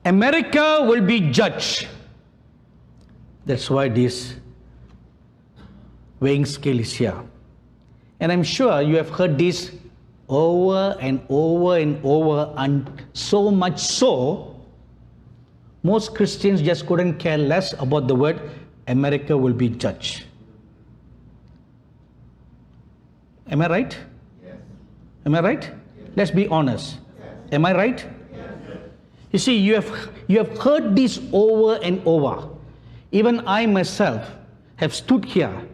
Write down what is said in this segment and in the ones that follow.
America will be judged. That's why this weighing scale is here. And I'm sure you have heard this over and over and over, and so much so, most Christians just couldn't care less about the word America will be judged. Am I right? Yes. Am I right? Yes. Let's be honest. Yes. Am I right? Yes. You see, you have heard this over and over. Even I myself have stood here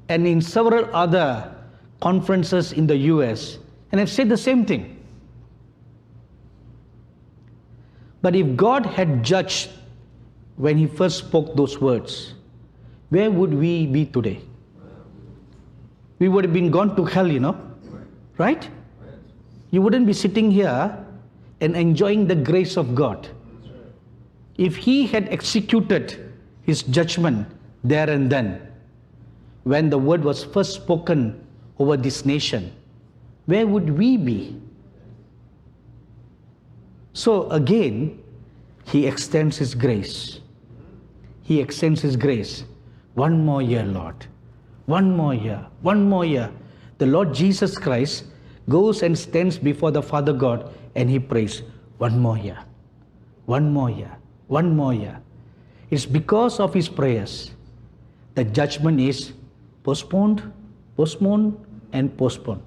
and in several other conferences in the US and have said the same thing. But if God had judged when He first spoke those words, where would we be today? We would have been gone to hell, you know, right? You wouldn't be sitting here and enjoying the grace of God. If He had executed His judgment there and then, when the word was first spoken over this nation, where would we be? So again, He extends His grace. He extends His grace. One more year, Lord. One more year. One more year. The Lord Jesus Christ goes and stands before the Father God and He prays, one more year. One more year. One more year. It's because of His prayers the judgment is postponed, postponed, and postponed.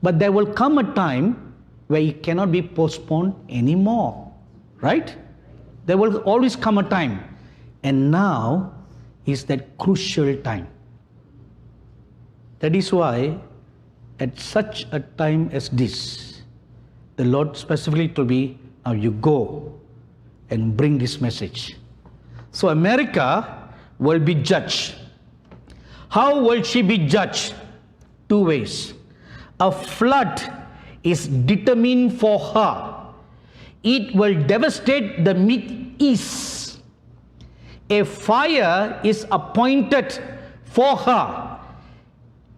But there will come a time where it cannot be postponed anymore, right? There will always come a time, and now is that crucial time. That is why at such a time as this, the Lord specifically told me, now you go and bring this message. So America will be judged. How will she be judged? Two ways. A flood is determined for her. It will devastate the Mid-East. A fire is appointed for her.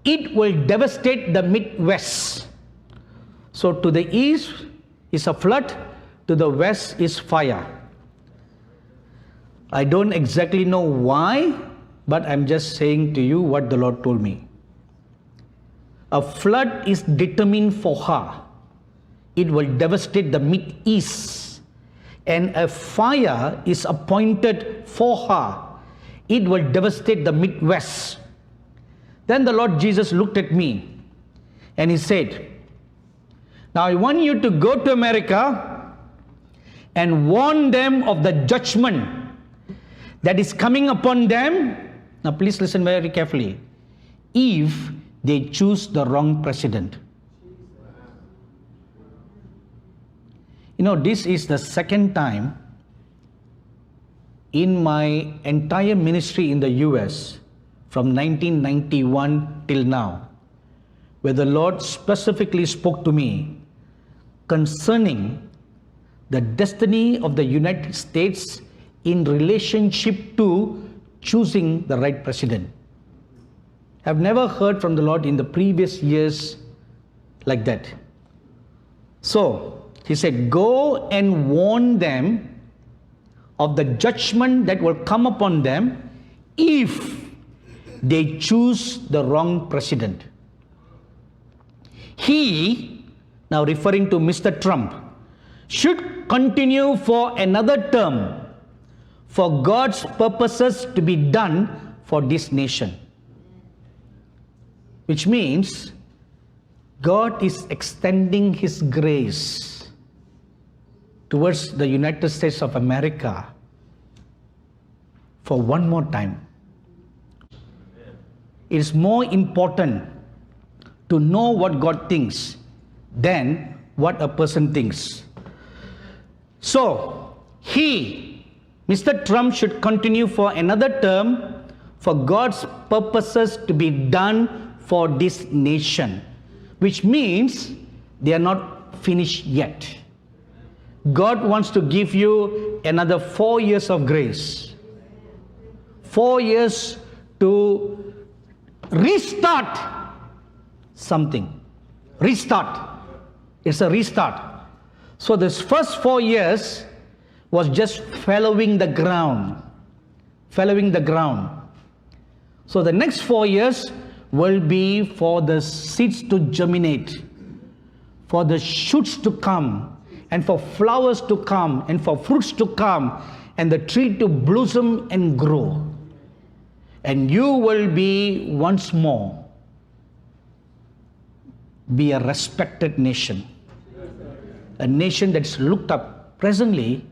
It will devastate the Midwest. So to the east is a flood, to the west is fire. I don't exactly know why, but I'm just saying to you what the Lord told me. A flood is determined for her. It will devastate the Mid-East. And a fire is appointed for her. It will devastate the Midwest. Then the Lord Jesus looked at me and He said, now I want you to go to America and warn them of the judgment that is coming upon them. Now please listen very carefully. If they choose the wrong president. You know, this is the second time in my entire ministry in the US from 1991 till now, where the Lord specifically spoke to me concerning the destiny of the United States in relationship to choosing the right president. I've never heard from the Lord in the previous years like that. So He said, go and warn them of the judgment that will come upon them if they choose the wrong president. He, now referring to Mr. Trump, should continue for another term for God's purposes to be done for this nation. Which means God is extending His grace towards the United States of America for one more time. It is more important to know what God thinks than what a person thinks. So, Mr. Trump should continue for another term for God's purposes to be done for this nation, which means they are not finished yet. God wants to give you another 4 years of grace. 4 years to restart something. Restart. It's a restart. So this first 4 years, was just following the ground. Following the ground. So the next 4 years will be for the seeds to germinate, for the shoots to come, and for flowers to come, and for fruits to come, and the tree to blossom and grow. And you will be once more be a respected nation. A nation that's looked up. Presently,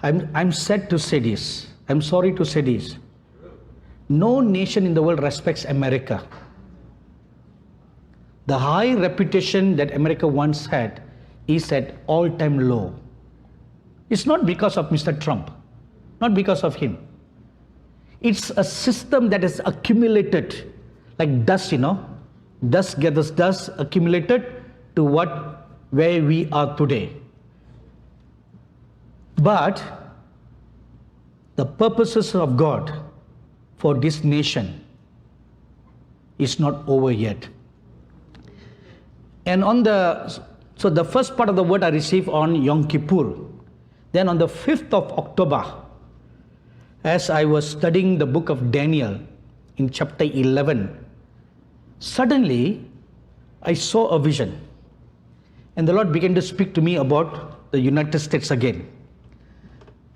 I'm sad to say this. I'm sorry to say this. No nation in the world respects America. The high reputation that America once had is at all-time low. It's not because of Mr. Trump, not because of him. It's a system that has accumulated like dust, Dust gathers dust, accumulated to where we are today. But the purposes of God for this nation is not over yet. And so the first part of the word I received on Yom Kippur. Then on the 5th of October, as I was studying the book of Daniel in chapter 11, suddenly I saw a vision. And the Lord began to speak to me about the United States again.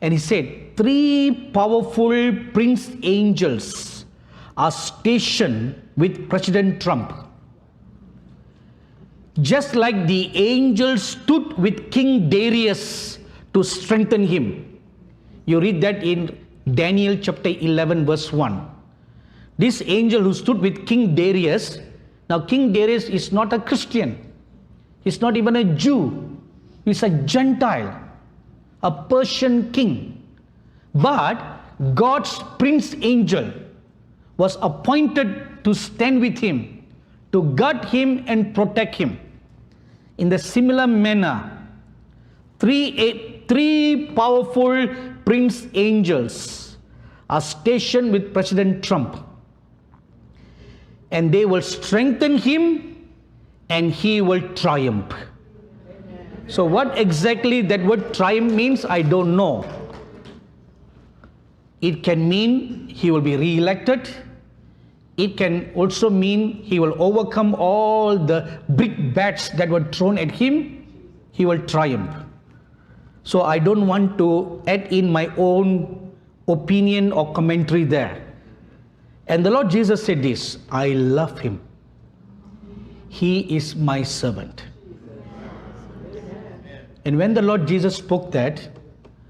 And he said, 3 powerful prince angels are stationed with President Trump. Just like the angels stood with King Darius to strengthen him. You read that in Daniel chapter 11 verse 1. This angel who stood with King Darius, now King Darius is not a Christian. He's not even a Jew. He's a Gentile, a Persian king. But God's prince angel was appointed to stand with him, to guard him and protect him. In the similar manner, three powerful prince angels are stationed with President Trump. And they will strengthen him and he will triumph. So what exactly that word triumph means, I don't know. It can mean he will be re-elected. It can also mean he will overcome all the brickbats that were thrown at him. He will triumph. So I don't want to add in my own opinion or commentary there. And the Lord Jesus said this, I love him. He is my servant. And when the Lord Jesus spoke that,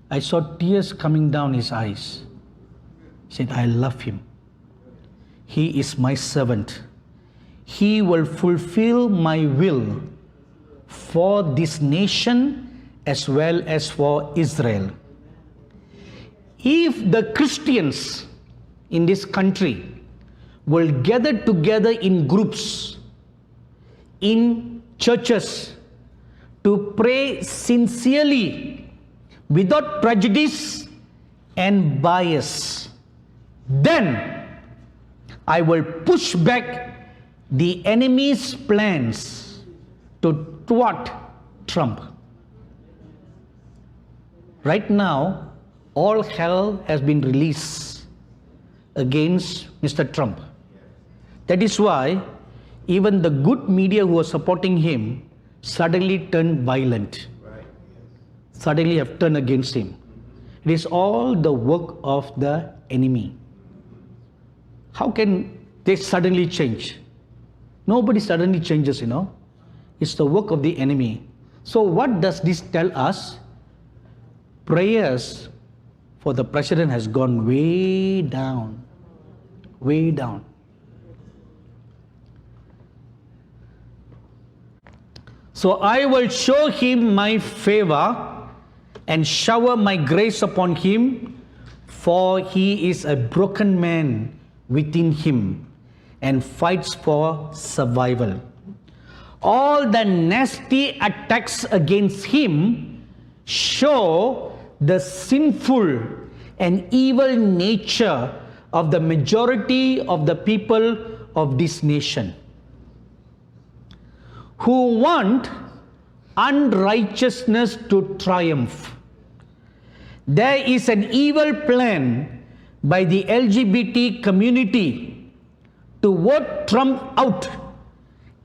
I saw tears coming down his eyes. He said, I love him. He is my servant. He will fulfill my will for this nation as well as for Israel. If the Christians in this country will gather together in groups, in churches, to pray sincerely, without prejudice and bias, then I will push back the enemy's plans to thwart Trump. Right now, all hell has been released against Mr. Trump. That is why even the good media who are supporting him suddenly turned violent. Suddenly have turned against him. It is all the work of the enemy. How can they suddenly change? Nobody suddenly changes, It's the work of the enemy. So what does this tell us? Prayers for the president has gone way down. Way down. So I will show him my favor and shower my grace upon him, for he is a broken man within him and fights for survival. All the nasty attacks against him show the sinful and evil nature of the majority of the people of this nation, who want unrighteousness to triumph There is an evil plan by the LGBT community to vote Trump out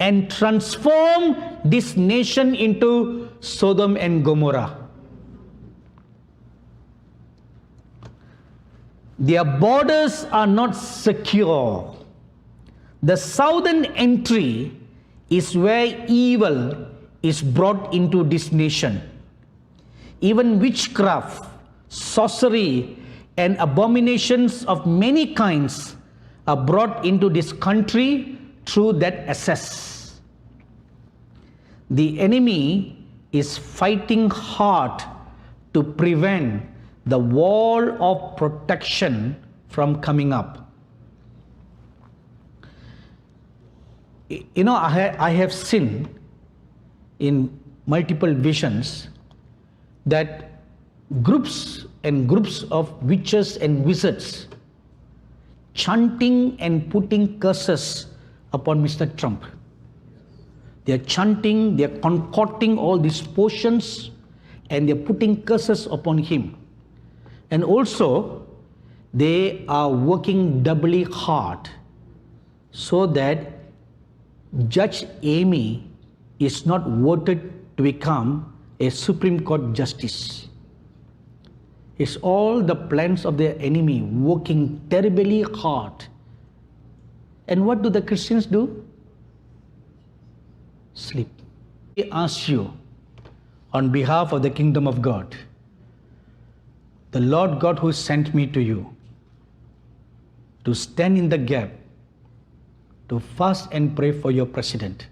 and transform this nation into Sodom and Gomorrah. Their borders are not secure. The southern entry is where evil is brought into this nation. Even witchcraft, sorcery, and abominations of many kinds are brought into this country through that access. The enemy is fighting hard to prevent the wall of protection from coming up. You know, I have seen in multiple visions that groups and groups of witches and wizards chanting and putting curses upon Mr. Trump. They are chanting, they are concocting all these potions, and they are putting curses upon him. And also, they are working doubly hard so that Judge Amy is not voted to become a Supreme Court justice. It's all the plans of the enemy working terribly hard. And what do the Christians do? Sleep. I ask you, on behalf of the kingdom of God, the Lord God who sent me to you, to stand in the gap, to fast and pray for your president.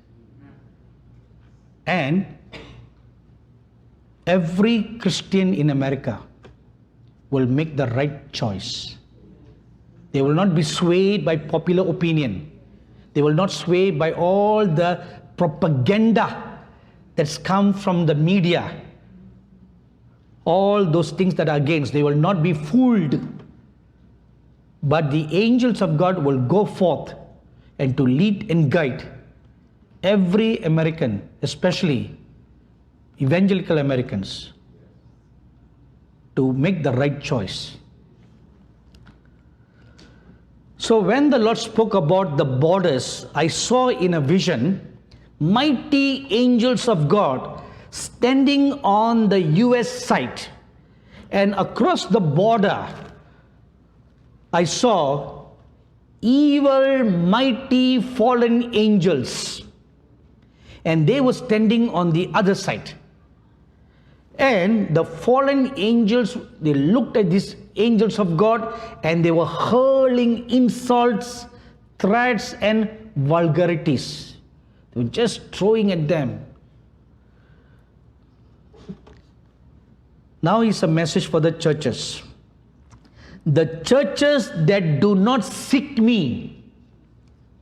And every Christian in America will make the right choice. They will not be swayed by popular opinion. They will not sway by all the propaganda that's come from the media. All those things that are against, they will not be fooled. But the angels of God will go forth and to lead and guide every American, especially evangelical Americans, to make the right choice. So when the Lord spoke about the borders, I saw in a vision mighty angels of God standing on the US side, and across the border I saw evil, mighty, fallen angels, and they were standing on the other side. And the fallen angels, they looked at these angels of God and they were hurling insults, threats, and vulgarities. They were just throwing at them. Now is a message for the churches. The churches that do not seek me,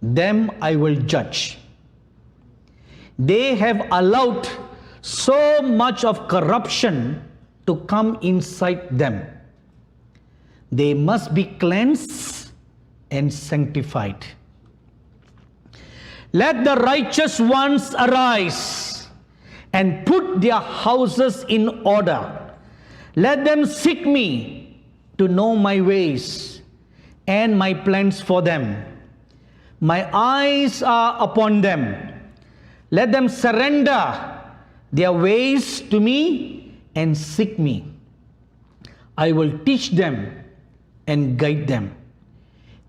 them I will judge. They have allowed so much of corruption to come inside them. They must be cleansed and sanctified. Let the righteous ones arise and put their houses in order. Let them seek me to know my ways and my plans for them. My eyes are upon them. Let them surrender their ways to me and seek me. I will teach them and guide them.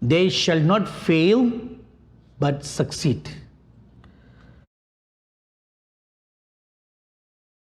They shall not fail but succeed.